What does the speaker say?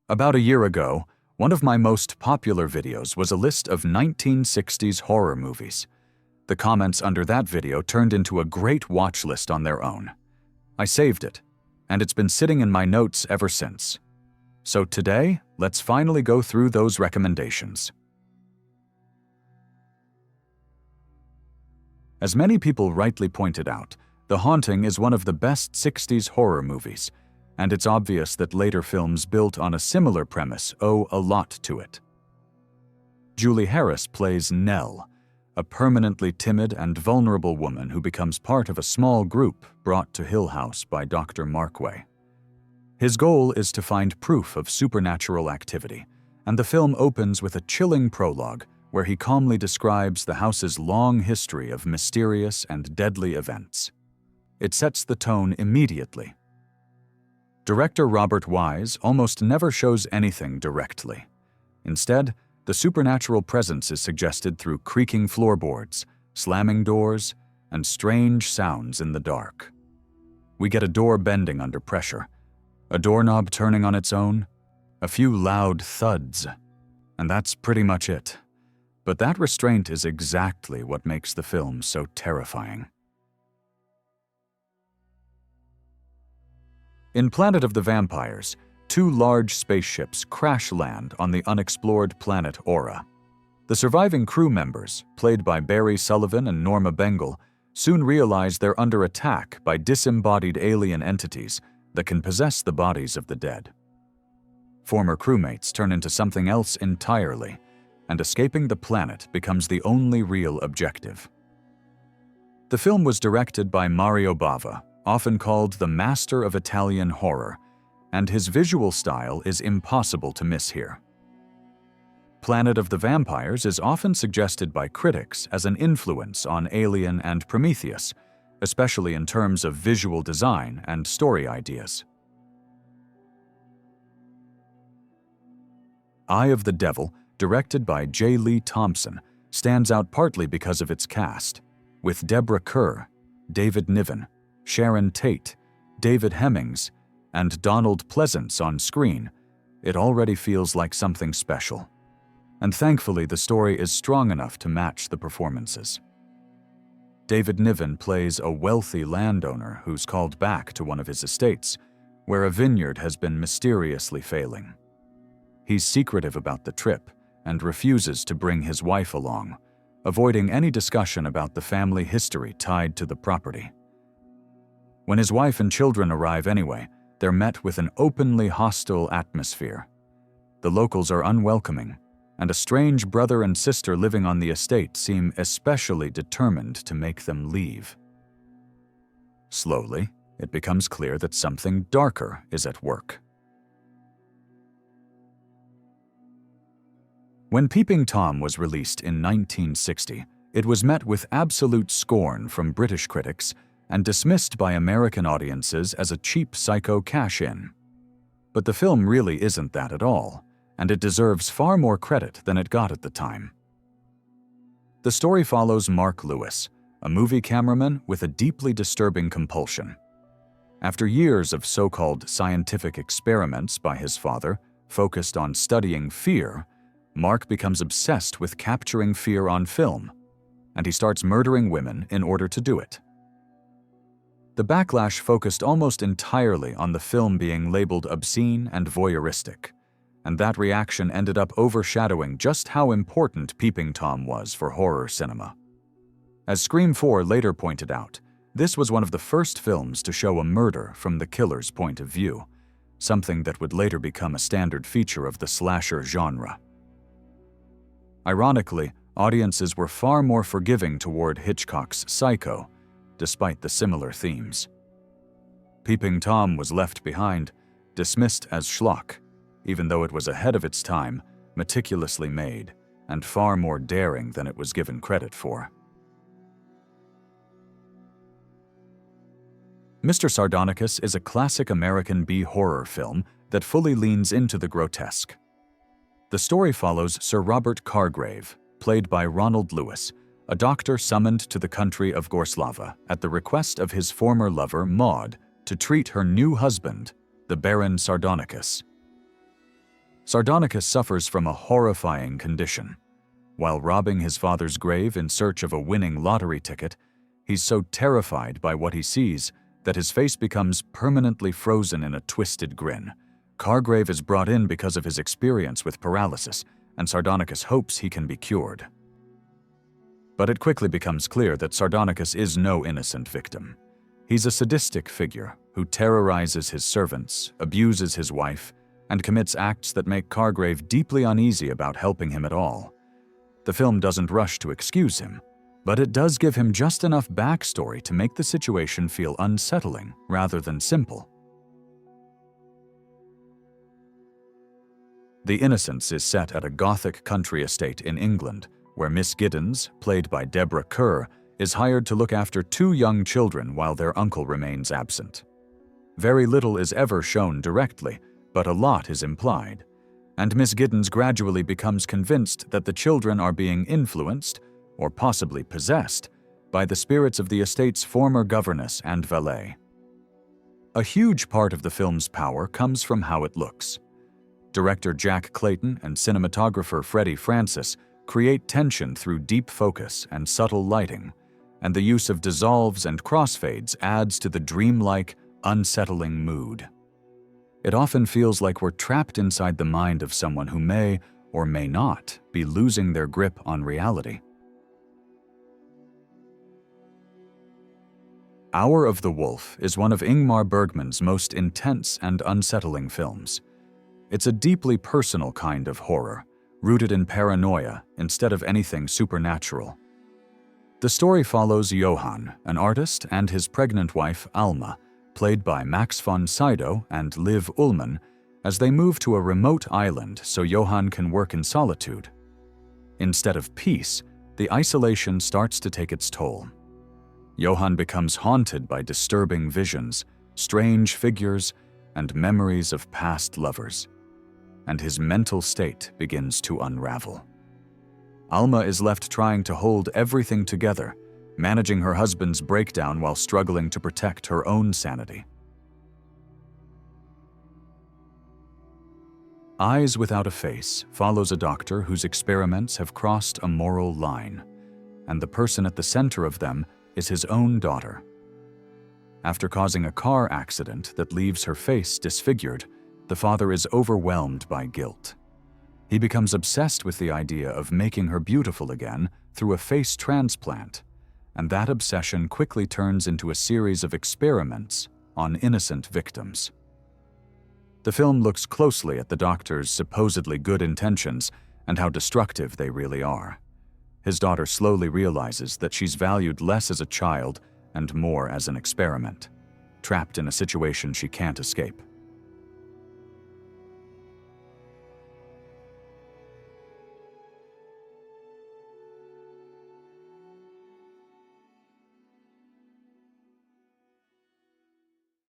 About a year ago, one of my most popular videos was a list of 1960s horror movies. The comments under that video turned into a great watch list on their own. I saved it, and it's been sitting in my notes ever since. So today, let's finally go through those recommendations. As many people rightly pointed out, The Haunting is one of the best 60s horror movies, and it's obvious that later films built on a similar premise owe a lot to it. Julie Harris plays Nell, a permanently timid and vulnerable woman who becomes part of a small group brought to Hill House by Dr. Markway. His goal is to find proof of supernatural activity, and the film opens with a chilling prologue where he calmly describes the house's long history of mysterious and deadly events. It sets the tone immediately. Director Robert Wise almost never shows anything directly. Instead, the supernatural presence is suggested through creaking floorboards, slamming doors, and strange sounds in the dark. We get a door bending under pressure, a doorknob turning on its own, a few loud thuds, and that's pretty much it. But that restraint is exactly what makes the film so terrifying. In Planet of the Vampires, two large spaceships crash land on the unexplored planet Aura. The surviving crew members, played by Barry Sullivan and Norma Bengal, soon realize they're under attack by disembodied alien entities that can possess the bodies of the dead. Former crewmates turn into something else entirely, and escaping the planet becomes the only real objective. The film was directed by Mario Bava, often called the master of Italian horror, and his visual style is impossible to miss here. Planet of the Vampires is often suggested by critics as an influence on Alien and Prometheus, especially in terms of visual design and story ideas. Eye of the Devil, directed by J. Lee Thompson, stands out partly because of its cast, with Deborah Kerr, David Niven, Sharon Tate, David Hemmings, and Donald Pleasance on screen. It already feels like something special. And thankfully, the story is strong enough to match the performances. David Niven plays a wealthy landowner who's called back to one of his estates, where a vineyard has been mysteriously failing. He's secretive about the trip and refuses to bring his wife along, avoiding any discussion about the family history tied to the property. When his wife and children arrive anyway, they're met with an openly hostile atmosphere. The locals are unwelcoming, and a strange brother and sister living on the estate seem especially determined to make them leave. Slowly, it becomes clear that something darker is at work. When Peeping Tom was released in 1960, it was met with absolute scorn from British critics and dismissed by American audiences as a cheap psycho cash-in. But the film really isn't that at all, and it deserves far more credit than it got at the time. The story follows Mark Lewis, a movie cameraman with a deeply disturbing compulsion. After years of so-called scientific experiments by his father, focused on studying fear, Mark becomes obsessed with capturing fear on film, and he starts murdering women in order to do it. The backlash focused almost entirely on the film being labeled obscene and voyeuristic, and that reaction ended up overshadowing just how important Peeping Tom was for horror cinema. As Scream 4 later pointed out, this was one of the first films to show a murder from the killer's point of view, something that would later become a standard feature of the slasher genre. Ironically, audiences were far more forgiving toward Hitchcock's Psycho, despite the similar themes. Peeping Tom was left behind, dismissed as schlock, even though it was ahead of its time, meticulously made, and far more daring than it was given credit for. Mr. Sardonicus is a classic American B-horror film that fully leans into the grotesque. The story follows Sir Robert Cargrave, played by Ronald Lewis, a doctor summoned to the country of Gorslava at the request of his former lover, Maud, to treat her new husband, the Baron Sardonicus. Sardonicus suffers from a horrifying condition. While robbing his father's grave in search of a winning lottery ticket, he's so terrified by what he sees that his face becomes permanently frozen in a twisted grin. Cargrave is brought in because of his experience with paralysis, and Sardonicus hopes he can be cured. But it quickly becomes clear that Sardonicus is no innocent victim. He's a sadistic figure who terrorizes his servants, abuses his wife, and commits acts that make Cargrave deeply uneasy about helping him at all. The film doesn't rush to excuse him, but it does give him just enough backstory to make the situation feel unsettling rather than simple. The Innocents is set at a Gothic country estate in England, where Miss Giddens, played by Deborah Kerr, is hired to look after two young children while their uncle remains absent. Very little is ever shown directly, but a lot is implied, and Miss Giddens gradually becomes convinced that the children are being influenced, or possibly possessed, by the spirits of the estate's former governess and valet. A huge part of the film's power comes from how it looks. Director Jack Clayton and cinematographer Freddie Francis create tension through deep focus and subtle lighting, and the use of dissolves and crossfades adds to the dreamlike, unsettling mood. It often feels like we're trapped inside the mind of someone who may or may not be losing their grip on reality. Hour of the Wolf is one of Ingmar Bergman's most intense and unsettling films. It's a deeply personal kind of horror, rooted in paranoia instead of anything supernatural. The story follows Johann, an artist, and his pregnant wife Alma, played by Max von Sydow and Liv Ullmann, as they move to a remote island so Johann can work in solitude. Instead of peace, the isolation starts to take its toll. Johann becomes haunted by disturbing visions, strange figures, and memories of past lovers, and his mental state begins to unravel. Alma is left trying to hold everything together, managing her husband's breakdown while struggling to protect her own sanity. Eyes Without a Face follows a doctor whose experiments have crossed a moral line, and the person at the center of them is his own daughter. After causing a car accident that leaves her face disfigured, the father is overwhelmed by guilt. He becomes obsessed with the idea of making her beautiful again through a face transplant, and that obsession quickly turns into a series of experiments on innocent victims. The film looks closely at the doctor's supposedly good intentions and how destructive they really are. His daughter slowly realizes that she's valued less as a child and more as an experiment, trapped in a situation she can't escape.